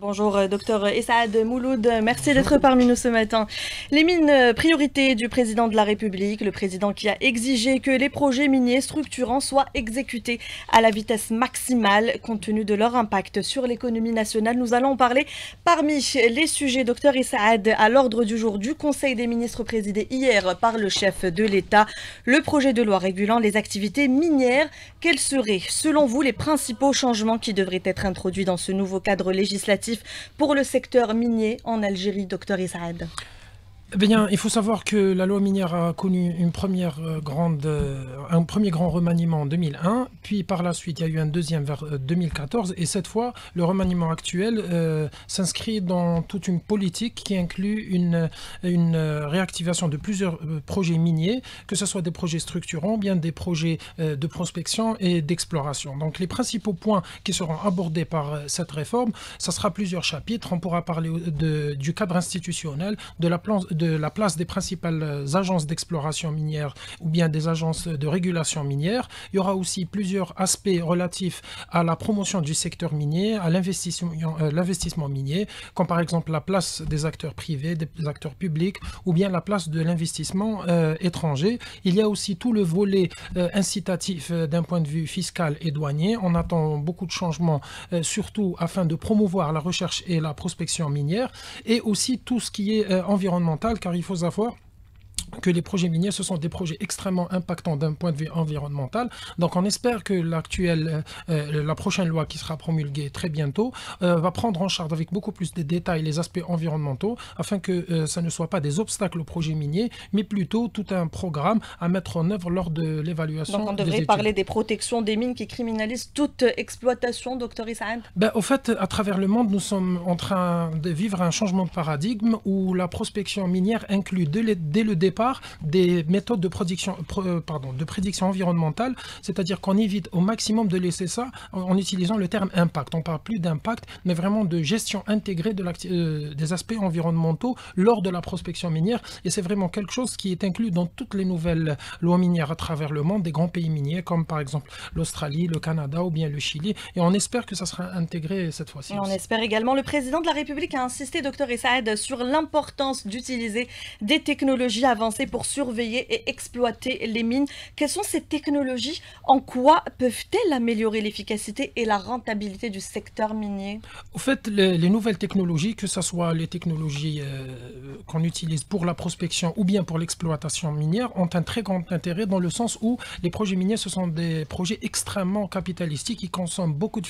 Bonjour, docteur Essaad Mouloud, merci d'être parmi nous ce matin. Les mines, priorité du président de la République, le président qui a exigé que les projets miniers structurants soient exécutés à la vitesse maximale compte tenu de leur impact sur l'économie nationale. Nous allons en parler parmi les sujets, docteur Essaad, à l'ordre du jour du Conseil des ministres présidé hier par le chef de l'État. Le projet de loi régulant les activités minières, quels seraient, selon vous, les principaux changements qui devraient être introduits dans ce nouveau cadre législatif pour le secteur minier en Algérie, docteur Essaad? Eh bien, il faut savoir que la loi minière a connu un premier grand remaniement en 2001, puis par la suite il y a eu un deuxième vers 2014, et cette fois le remaniement actuel s'inscrit dans toute une politique qui inclut une réactivation de plusieurs projets miniers, que ce soit des projets structurants, bien des projets de prospection et d'exploration. Donc les principaux points qui seront abordés par cette réforme, ça sera plusieurs chapitres. On pourra parler du cadre institutionnel, de la place des principales agences d'exploration minière ou bien des agences de régulation minière. Il y aura aussi plusieurs aspects relatifs à la promotion du secteur minier, à l'investissement minier, comme par exemple la place des acteurs privés, des acteurs publics, ou bien la place de l'investissement étranger. Il y a aussi tout le volet incitatif d'un point de vue fiscal et douanier. On attend beaucoup de changements, surtout afin de promouvoir la recherche et la prospection minière, et aussi tout ce qui est environnemental, car il faut savoir que les projets miniers, ce sont des projets extrêmement impactants d'un point de vue environnemental. Donc on espère que la prochaine loi qui sera promulguée très bientôt va prendre en charge avec beaucoup plus de détails les aspects environnementaux, afin que ça ne soit pas des obstacles aux projets miniers, mais plutôt tout un programme à mettre en œuvre lors de l'évaluation. Donc on devrait parler des protections des mines qui criminalisent toute exploitation, docteur Essaad? Au fait, à travers le monde, nous sommes en train de vivre un changement de paradigme où la prospection minière inclut dès le départ des méthodes de prédiction environnementale, c'est-à-dire qu'on évite au maximum de laisser ça en utilisant le terme impact. On ne parle plus d'impact, mais vraiment de gestion intégrée des aspects environnementaux lors de la prospection minière. Et c'est vraiment quelque chose qui est inclus dans toutes les nouvelles lois minières à travers le monde, des grands pays miniers comme par exemple l'Australie, le Canada ou bien le Chili. Et on espère que ça sera intégré cette fois-ci. On espère également. Le président de la République a insisté, docteur Essaad, sur l'importance d'utiliser des technologies avancées pour surveiller et exploiter les mines. Quelles sont ces technologies? En quoi peuvent-elles améliorer l'efficacité et la rentabilité du secteur minier? Au fait, les nouvelles technologies, que ce soit les technologies qu'on utilise pour la prospection ou bien pour l'exploitation minière, ont un très grand intérêt dans le sens où les projets miniers, ce sont des projets extrêmement capitalistiques, ils consomment beaucoup de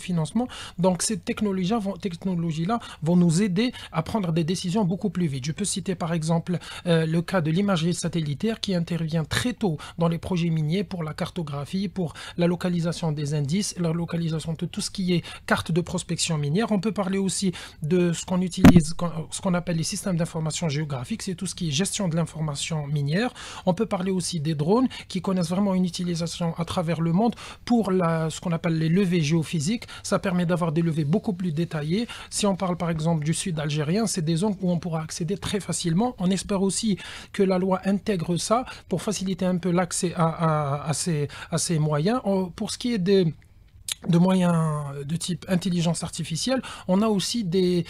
financement. Donc ces technologies-là vont nous aider à prendre des décisions beaucoup plus vite. Je peux citer par exemple le cas de l'imagerie satellitaire qui intervient très tôt dans les projets miniers pour la cartographie, pour la localisation des indices, la localisation de tout ce qui est carte de prospection minière. On peut parler aussi de ce qu'on utilise, ce qu'on appelle les systèmes d'information géographique, c'est tout ce qui est gestion de l'information minière. On peut parler aussi des drones qui connaissent vraiment une utilisation à travers le monde pour ce qu'on appelle les levées géophysiques. Ça permet d'avoir des levées beaucoup plus détaillées. Si on parle par exemple du sud algérien, c'est des zones où on pourra accéder très facilement. On espère aussi que la loi intègre ça pour faciliter un peu l'accès à ces moyens. Pour ce qui est de moyens de type intelligence artificielle, on a aussi des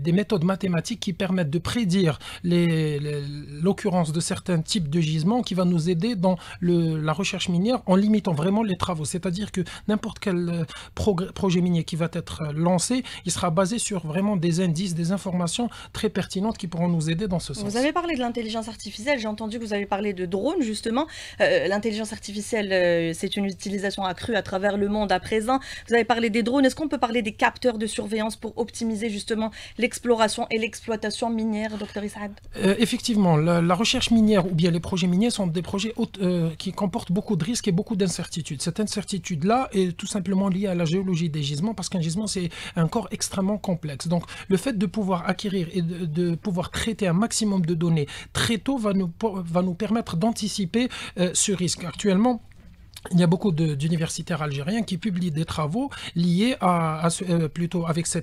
méthodes mathématiques qui permettent de prédire l'occurrence de certains types de gisements, qui va nous aider dans la recherche minière en limitant vraiment les travaux. C'est-à-dire que n'importe quel projet minier qui va être lancé, il sera basé sur vraiment des indices, des informations très pertinentes qui pourront nous aider dans ce sens. Vous avez parlé de l'intelligence artificielle, j'ai entendu que vous avez parlé de drones justement. L'intelligence artificielle, c'est une utilisation accrue à travers le monde à présent. Vous avez parlé des drones. Est-ce qu'on peut parler des capteurs de surveillance pour optimiser justement l'exploration et l'exploitation minière, docteur Essaad? Effectivement, la recherche minière ou bien les projets miniers sont des projets qui comportent beaucoup de risques et beaucoup d'incertitudes. Cette incertitude-là est tout simplement liée à la géologie des gisements, parce qu'un gisement, c'est un corps extrêmement complexe. Donc, le fait de pouvoir acquérir et de pouvoir traiter un maximum de données très tôt va nous permettre d'anticiper ce risque. Actuellement, il y a beaucoup d'universitaires algériens qui publient des travaux liés plutôt avec ce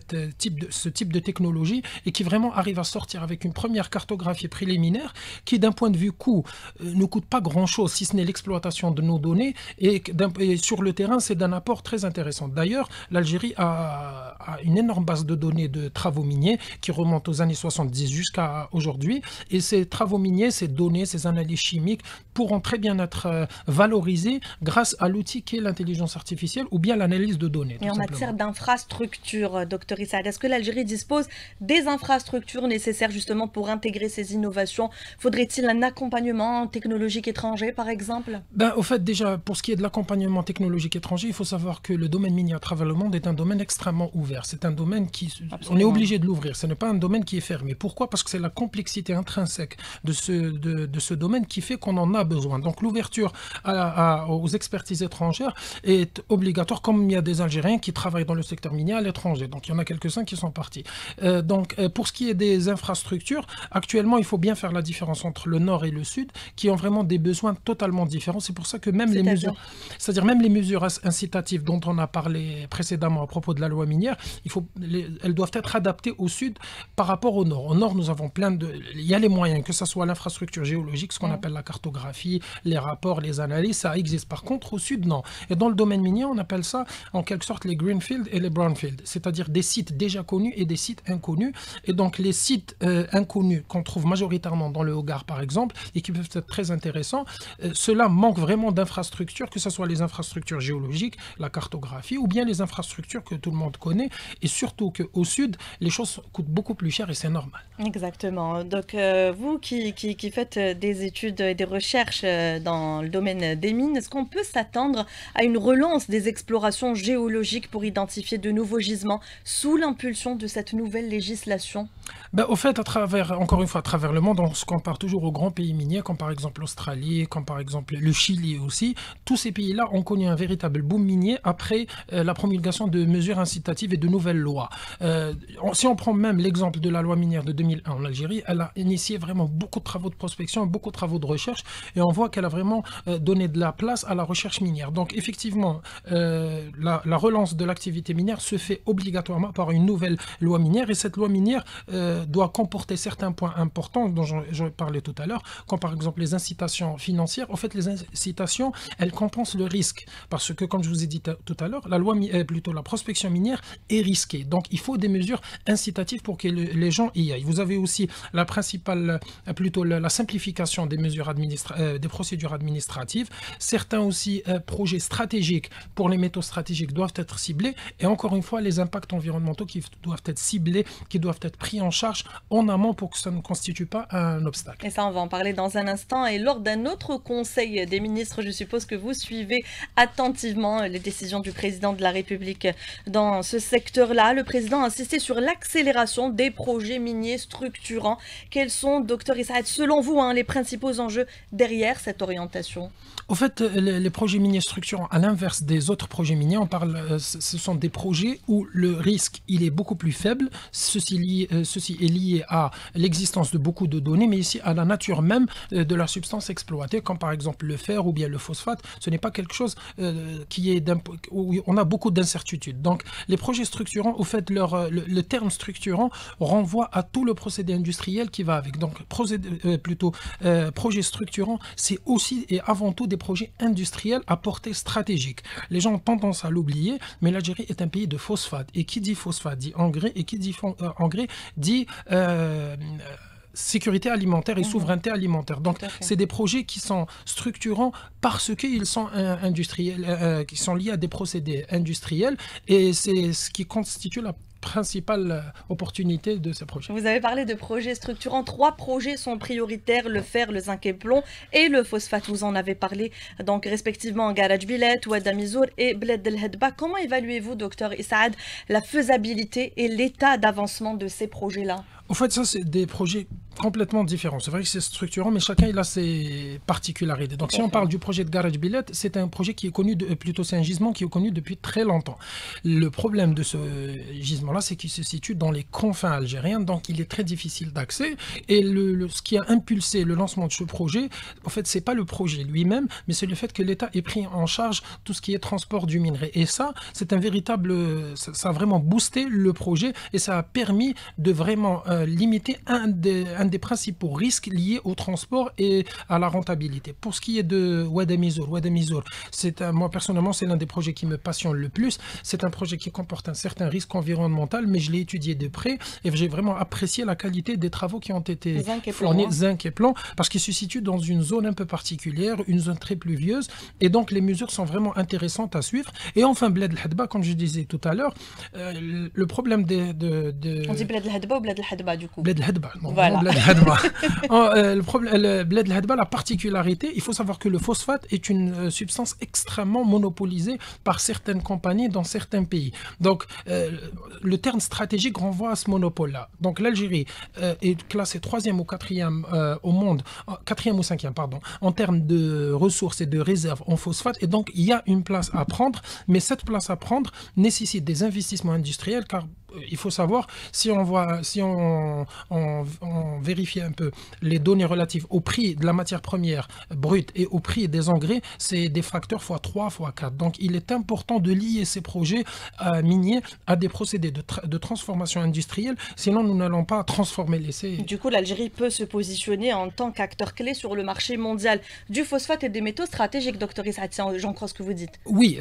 type de technologie et qui vraiment arrivent à sortir avec une première cartographie préliminaire qui, d'un point de vue coût, ne coûte pas grand-chose, si ce n'est l'exploitation de nos données. Et sur le terrain, c'est d'un apport très intéressant. D'ailleurs, l'Algérie a une énorme base de données de travaux miniers qui remonte aux années 70 jusqu'à aujourd'hui. Et ces travaux miniers, ces données, ces analyses chimiques pourront très bien être valorisées grâce à l'outil qui est l'intelligence artificielle ou bien l'analyse de données. Et en matière d'infrastructures, docteur Issa Had, est-ce que l'Algérie dispose des infrastructures nécessaires justement pour intégrer ces innovations? Faudrait-il un accompagnement technologique étranger, par exemple? Au fait, déjà, pour ce qui est de l'accompagnement technologique étranger, il faut savoir que le domaine minier à travers le monde est un domaine extrêmement ouvert. C'est un domaine on est obligé de l'ouvrir. Ce n'est pas un domaine qui est fermé. Pourquoi? Parce que c'est la complexité intrinsèque de ce domaine qui fait qu'on en a besoin. Donc l'ouverture aux expertises étrangères est obligatoire, comme il y a des Algériens qui travaillent dans le secteur minier à l'étranger. Donc il y en a quelques-uns qui sont partis. Pour ce qui est des infrastructures, actuellement, il faut bien faire la différence entre le nord et le sud, qui ont vraiment des besoins totalement différents. C'est pour ça que même même les mesures incitatives dont on a parlé précédemment à propos de la loi minière, elles doivent être adaptées au sud par rapport au nord. Au nord, nous avons il y a les moyens, que ce soit l'infrastructure géologique, ce qu'on appelle la cartographie, les rapports, les analyses, ça existe. Par contre, au sud, non. Et dans le domaine minier, on appelle ça en quelque sorte les greenfield et les brownfield, c'est-à-dire des sites déjà connus et des sites inconnus. Et donc les sites inconnus qu'on trouve majoritairement dans le Hogar, par exemple, et qui peuvent être très intéressants, cela manque vraiment d'infrastructures, que ce soit les infrastructures géologiques, la cartographie, ou bien les infrastructures que tout le monde connaît. Et surtout qu'au sud, les choses coûtent beaucoup plus cher et c'est normal. Exactement. Donc vous qui faites des études et des recherches dans le domaine des mines, est-ce qu'on peut s'attendre à une relance des explorations géologiques pour identifier de nouveaux gisements sous l'impulsion de cette nouvelle législation? Au fait, encore une fois, à travers le monde, on se compare toujours aux grands pays miniers, comme par exemple l'Australie, comme par exemple le Chili aussi. Tous ces pays-là ont connu un véritable boom minier après la promulgation de mesures incitatives et de nouvelles lois. Si on prend même l'exemple de la loi minière de 2001 en Algérie, elle a initié vraiment beaucoup de travaux de prospection, beaucoup de travaux de recherche, et on voit qu'elle a vraiment donné de la place à la recherche minière. Donc effectivement, la relance de l'activité minière se fait obligatoirement par une nouvelle loi minière, et cette loi minière doit comporter certains points importants dont je parlais tout à l'heure, comme par exemple les incitations financières. En fait, les incitations, elles compensent le risque, parce que comme je vous ai dit tout à l'heure, la prospection minière est risquée. Donc il faut des mesures incitatives pour que les gens y aillent. Vous avez aussi la simplification des mesures des procédures administratives. Certains aussi projets stratégiques pour les métaux stratégiques doivent être ciblés, et encore une fois, les impacts environnementaux qui doivent être ciblés, qui doivent être pris en charge en amont pour que ça ne constitue pas un obstacle. Et ça, on va en parler dans un instant. Et lors d'un autre conseil des ministres, je suppose que vous suivez attentivement les décisions du président de la République dans ce secteur-là. Le président a insisté sur l'accélération des projets miniers structurants. Quels sont, docteur Issa Had, selon vous, les principaux enjeux derrière cette orientation? Au fait, les projets miniers structurants, à l'inverse des autres projets miniers, ce sont des projets où le risque il est beaucoup plus faible. Ceci est lié à l'existence de beaucoup de données, mais ici à la nature même de la substance exploitée, comme par exemple le fer ou bien le phosphate. Ce n'est pas quelque chose où on a beaucoup d'incertitudes. Donc les projets structurants, au fait, le terme structurant renvoie à tout le procédé industriel qui va avec. Donc projet structurant, c'est aussi et avant tout des projets industriels à portée stratégique. Les gens ont tendance à l'oublier, mais l'Algérie est un pays de phosphate. Et qui dit phosphate dit engrais, et qui dit engrais dit sécurité alimentaire et souveraineté alimentaire. Donc, c'est des projets qui sont structurants parce qu'ils sont industriels, qui sont liés à des procédés industriels, et c'est ce qui constitue la principale opportunité de ce projet. Vous avez parlé de projets structurants. 3 projets sont prioritaires, le fer, le zinc et plomb et le phosphate. Vous en avez parlé donc respectivement Garaj Bilet, Oued Amizour et Bled El Hedba. Comment évaluez-vous, docteur Issa Had, la faisabilité et l'état d'avancement de ces projets-là? En fait, ça, c'est des projets complètement différent. C'est vrai que c'est structurant, mais chacun il a ses particularités. Donc, si on parle du projet de Garage Billet, c'est un projet qui est connu, plutôt c'est un gisement qui est connu depuis très longtemps. Le problème de ce gisement-là, c'est qu'il se situe dans les confins algériens, donc il est très difficile d'accès. Et ce qui a impulsé le lancement de ce projet, en fait, c'est pas le projet lui-même, mais c'est le fait que l'État ait pris en charge tout ce qui est transport du minerai. Et ça, c'est un véritable, ça a vraiment boosté le projet et ça a permis de vraiment limiter un des principaux risques liés au transport et à la rentabilité. Pour ce qui est de Oued Emizour, moi personnellement, c'est l'un des projets qui me passionne le plus. C'est un projet qui comporte un certain risque environnemental, mais je l'ai étudié de près et j'ai vraiment apprécié la qualité des travaux qui ont été fournis, zinc et plomb, parce qu'il se situe dans une zone un peu particulière, une zone très pluvieuse, et donc les mesures sont vraiment intéressantes à suivre. Et enfin, Bled El Hadba, comme je disais tout à l'heure, le problème On dit Bled El Hadba ou Bled El Hadba du coup? Bled El Hadba, non, voilà. Bled El Hadba. Le problème, Bled El Hadba, la particularité, il faut savoir que le phosphate est une substance extrêmement monopolisée par certaines compagnies dans certains pays. Donc, le terme stratégique renvoie à ce monopole-là. Donc, l'Algérie est classée 3e ou 4e au monde, 4e ou 5e, pardon, en termes de ressources et de réserves en phosphate. Et donc, il y a une place à prendre, mais cette place à prendre nécessite des investissements industriels, car il faut savoir, si on vérifie un peu les données relatives au prix de la matière première brute et au prix des engrais, c'est des facteurs x3, x4. Donc, il est important de lier ces projets miniers à des procédés de transformation industrielle, sinon nous n'allons pas transformer l'essai. Du coup, l'Algérie peut se positionner en tant qu'acteur clé sur le marché mondial du phosphate et des métaux stratégiques, Dr Issa, j'en crois ce que vous dites. Oui,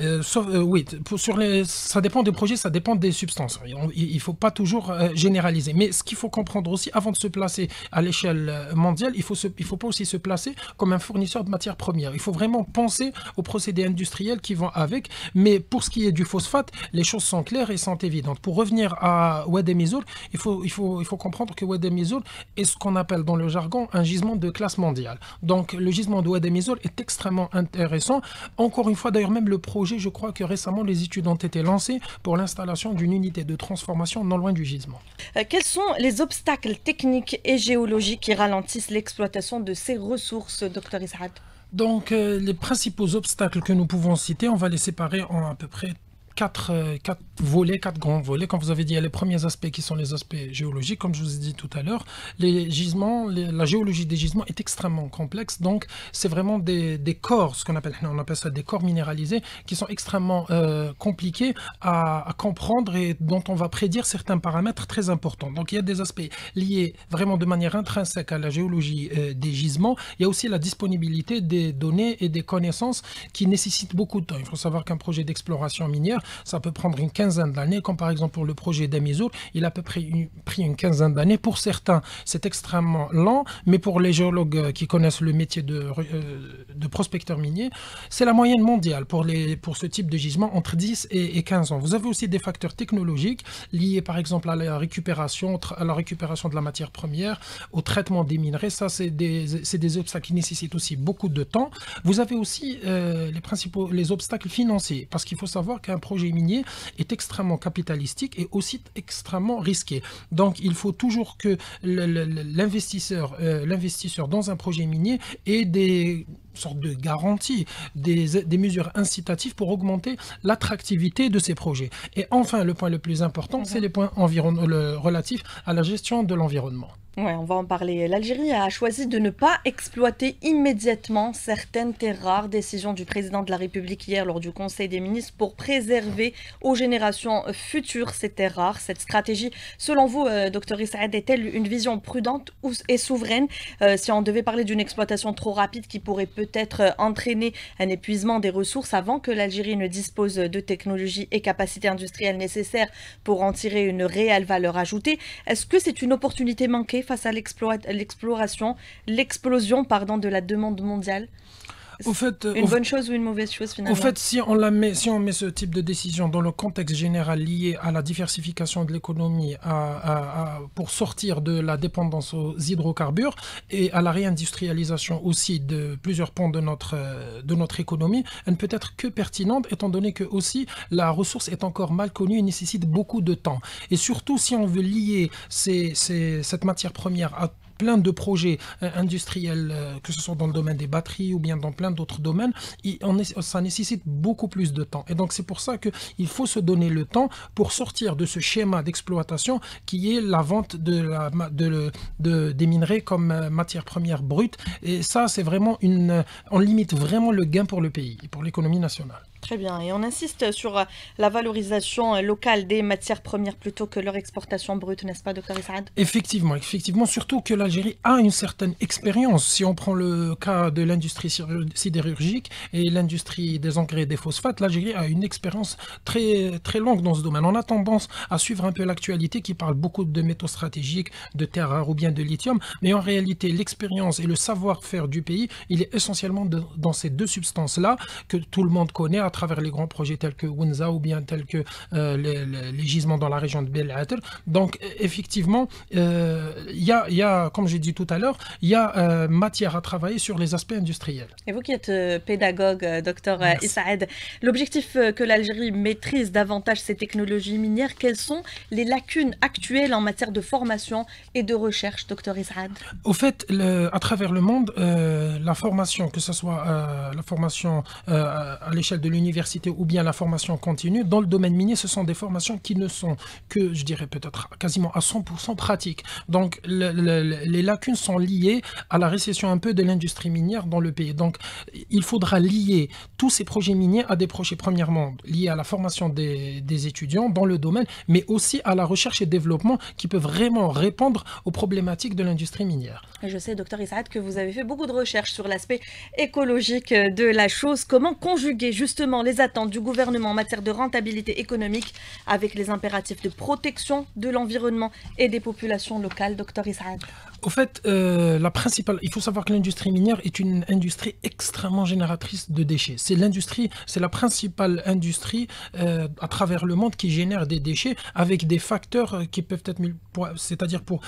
ça dépend des projets, ça dépend des substances. Il ne faut pas toujours généraliser. Mais ce qu'il faut comprendre aussi, avant de se placer à l'échelle mondiale, il ne faut pas aussi se placer comme un fournisseur de matières premières. Il faut vraiment penser aux procédés industriels qui vont avec. Mais pour ce qui est du phosphate, les choses sont claires et sont évidentes. Pour revenir à Oued Emizour, il faut comprendre que Oued Emizour est ce qu'on appelle dans le jargon un gisement de classe mondiale. Donc le gisement de Oued Emizour est extrêmement intéressant. Encore une fois, d'ailleurs, même le projet, je crois que récemment, les études ont été lancées pour l'installation d'une unité de transformation non loin du gisement. Quels sont les obstacles techniques et géologiques qui ralentissent l'exploitation de ces ressources, Dr Issaad? Donc, les principaux obstacles que nous pouvons citer, on va les séparer en à peu près quatre grands volets. Comme vous avez dit, il y a les premiers aspects qui sont les aspects géologiques. Comme je vous ai dit tout à l'heure, les gisements, la géologie des gisements est extrêmement complexe. Donc, c'est vraiment des corps, on appelle ça des corps minéralisés, qui sont extrêmement compliqués à comprendre et dont on va prédire certains paramètres très importants. Donc, il y a des aspects liés vraiment de manière intrinsèque à la géologie des gisements. Il y a aussi la disponibilité des données et des connaissances qui nécessitent beaucoup de temps. Il faut savoir qu'un projet d'exploration minière, ça peut prendre une quinzaine d'années, comme par exemple pour le projet d'Emizour, il a à peu près pris une quinzaine d'années. Pour certains, c'est extrêmement lent, mais pour les géologues qui connaissent le métier de prospecteur minier, c'est la moyenne mondiale pour ce type de gisement, entre 10 et 15 ans. Vous avez aussi des facteurs technologiques liés par exemple à la récupération de la matière première, au traitement des minerais. Ça, c'est des obstacles qui nécessitent aussi beaucoup de temps. Vous avez aussi les obstacles financiers, parce qu'il faut savoir qu'un projet minier est extrêmement capitalistique et aussi extrêmement risqué. Donc, il faut toujours que l'investisseur dans un projet minier ait des sortes de garanties, des mesures incitatives pour augmenter l'attractivité de ces projets. Et enfin, le point le plus important, c'est les points relatifs à la gestion de l'environnement. Ouais, on va en parler. L'Algérie a choisi de ne pas exploiter immédiatement certaines terres rares. Décision du président de la République hier lors du Conseil des ministres pour préserver aux générations futures ces terres rares. Cette stratégie, selon vous, Dr Issaad, est-elle une vision prudente et souveraine si on devait parler d'une exploitation trop rapide qui pourrait peut-être entraîner un épuisement des ressources avant que l'Algérie ne dispose de technologies et capacités industrielles nécessaires pour en tirer une réelle valeur ajoutée? Est-ce que c'est une opportunité manquée face à l'explosion de la demande mondiale? Une bonne chose ou une mauvaise chose finalement? Au fait, si on met ce type de décision dans le contexte général lié à la diversification de l'économie, pour sortir de la dépendance aux hydrocarbures et à la réindustrialisation aussi de plusieurs pans de notre économie, elle ne peut être que pertinente, étant donné que aussi la ressource est encore mal connue et nécessite beaucoup de temps. Et surtout, si on veut lier cette matière première à plein de projets industriels, que ce soit dans le domaine des batteries ou bien dans plein d'autres domaines, ça nécessite beaucoup plus de temps. Et donc c'est pour ça qu'il faut se donner le temps pour sortir de ce schéma d'exploitation qui est la vente des minerais comme matière première brute. Et ça, c'est vraiment on limite vraiment le gain pour le pays et pour l'économie nationale. Très bien. Et on insiste sur la valorisation locale des matières premières plutôt que leur exportation brute, n'est-ce pas, docteur Saad? Effectivement, surtout que l'Algérie a une certaine expérience. Si on prend le cas de l'industrie sidérurgique et l'industrie des engrais et des phosphates, l'Algérie a une expérience très, très longue dans ce domaine. On a tendance à suivre un peu l'actualité qui parle beaucoup de métaux stratégiques, de terres rares ou bien de lithium, mais en réalité, l'expérience et le savoir-faire du pays, il est essentiellement dans ces deux substances-là que tout le monde connaît à travers les grands projets tels que Wenza ou bien tels que les gisements dans la région de Bel Ater. Donc effectivement, il y a, comme j'ai dit tout à l'heure, il y a matière à travailler sur les aspects industriels. Et vous qui êtes pédagogue, docteur Saad, l'objectif que l'Algérie maîtrise davantage ces technologies minières, quelles sont les lacunes actuelles en matière de formation et de recherche, docteur Saad? Au fait, à travers le monde, la formation, que ce soit la formation à l'échelle de l'université ou bien la formation continue, dans le domaine minier, ce sont des formations qui ne sont que, je dirais peut-être quasiment à 100% pratiques. Donc les lacunes sont liées à la récession un peu de l'industrie minière dans le pays. Donc il faudra lier tous ces projets miniers à des projets premièrement liés à la formation des étudiants dans le domaine, mais aussi à la recherche et développement qui peuvent vraiment répondre aux problématiques de l'industrie minière. Et je sais, docteur Saad, que vous avez fait beaucoup de recherches sur l'aspect écologique de la chose. Comment conjuguer justement les attentes du gouvernement en matière de rentabilité économique avec les impératifs de protection de l'environnement et des populations locales, docteur Saad? Au fait, il faut savoir que l'industrie minière est une industrie extrêmement génératrice de déchets. C'est la principale industrie à travers le monde qui génère des déchets avec des facteurs qui peuvent être, c'est-à-dire pour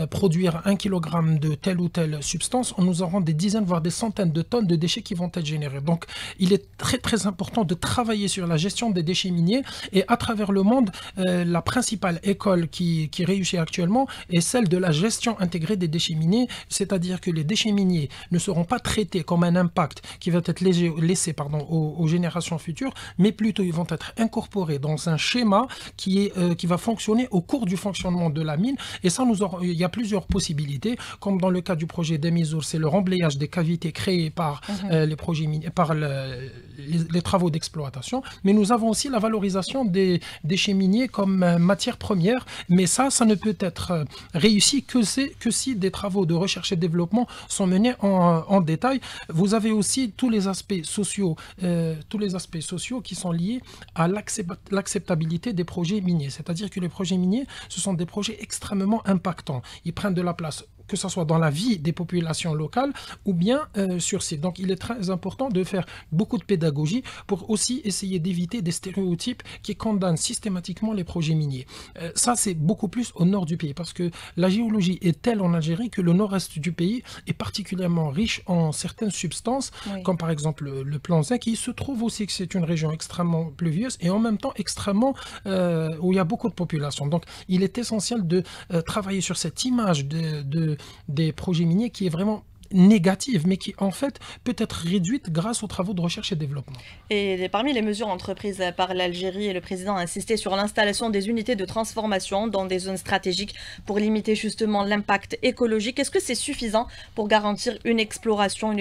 produire 1 kg de telle ou telle substance, nous aurons des dizaines voire des centaines de tonnes de déchets qui vont être générés. Donc, il est très très important de travailler sur la gestion des déchets miniers et à travers le monde, la principale école qui réussit actuellement est celle de la gestion intégrée des déchets miniers, c'est-à-dire que les déchets miniers ne seront pas traités comme un impact qui va être laissé aux générations futures, mais plutôt ils vont être incorporés dans un schéma qui va fonctionner au cours du fonctionnement de la mine. Et ça, il y a plusieurs possibilités, comme dans le cas du projet d'Emizour, c'est le remblayage des cavités créées par les projets miniers, par les travaux d'exploitation, mais nous avons aussi la valorisation des déchets miniers comme matière première, mais ça ne peut être réussi que si des travaux de recherche et développement sont menés en détail. Vous avez aussi tous les aspects sociaux qui sont liés à l'acceptabilité des projets miniers, c'est-à-dire que les projets miniers, ce sont des projets extrêmement impactants. Ils prennent de la place, que ce soit dans la vie des populations locales ou bien sur site. Donc il est très important de faire beaucoup de pédagogie pour aussi essayer d'éviter des stéréotypes qui condamnent systématiquement les projets miniers. Ça, c'est beaucoup plus au nord du pays parce que la géologie est telle en Algérie que le nord-est du pays est particulièrement riche en certaines substances, comme par exemple le plan zinc, qui se trouve aussi que c'est une région extrêmement pluvieuse et en même temps extrêmement où il y a beaucoup de population. Donc il est essentiel de travailler sur cette image des projets miniers qui est vraiment négative, mais qui en fait peut être réduite grâce aux travaux de recherche et développement. Et parmi les mesures entreprises par l'Algérie, et le président a insisté sur l'installation des unités de transformation dans des zones stratégiques pour limiter justement l'impact écologique. Est-ce que c'est suffisant pour garantir une exploitation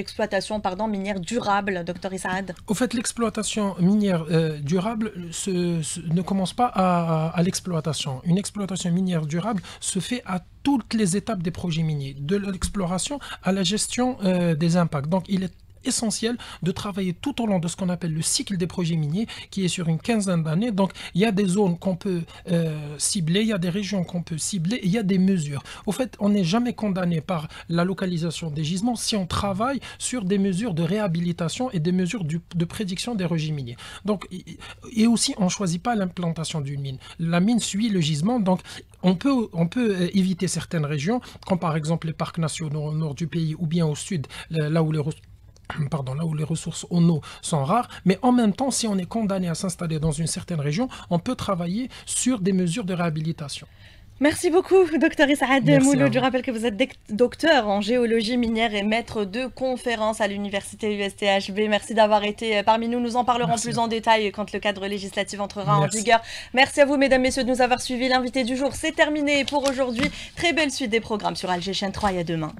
minière durable, docteur Saad? Au fait, l'exploitation minière durable ne commence pas à l'exploitation. Une exploitation minière durable se fait à toutes les étapes des projets miniers, de l'exploration à la gestion des impacts. Donc il est essentiel de travailler tout au long de ce qu'on appelle le cycle des projets miniers qui est sur une quinzaine d'années. Donc il y a des zones qu'on peut cibler, il y a des régions qu'on peut cibler et il y a des mesures. Au fait, on n'est jamais condamné par la localisation des gisements si on travaille sur des mesures de réhabilitation et des mesures de prédiction des rejets miniers. Donc, et aussi, on ne choisit pas l'implantation d'une mine. La mine suit le gisement, donc on peut éviter certaines régions, comme par exemple les parcs nationaux au nord du pays ou bien au sud, là où les ressources en eau sont rares, mais en même temps, si on est condamné à s'installer dans une certaine région, on peut travailler sur des mesures de réhabilitation. Merci beaucoup, docteur Issaad Merci à Mouloud. Je vous. rappelle que vous êtes docteur en géologie minière et maître de conférence à l'université USTHB. Merci d'avoir été parmi nous. Nous en parlerons Merci à plus vous. en détail quand le cadre législatif entrera en Merci. vigueur. Merci à vous, mesdames, messieurs, de nous avoir suivis. L'invité du jour, c'est terminé pour aujourd'hui. Très belle suite des programmes sur Alger Chaîne 3 et à demain.